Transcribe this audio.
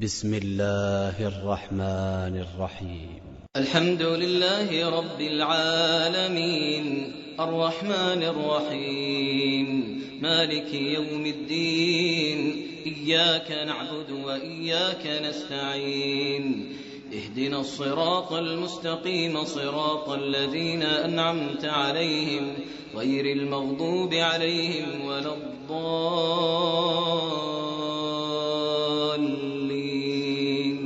بسم الله الرحمن الرحيم. الحمد لله رب العالمين، الرحمن الرحيم، مالك يوم الدين، إياك نعبد وإياك نستعين، اهدنا الصراط المستقيم، صراط الذين أنعمت عليهم غير المغضوب عليهم ولا الضالين.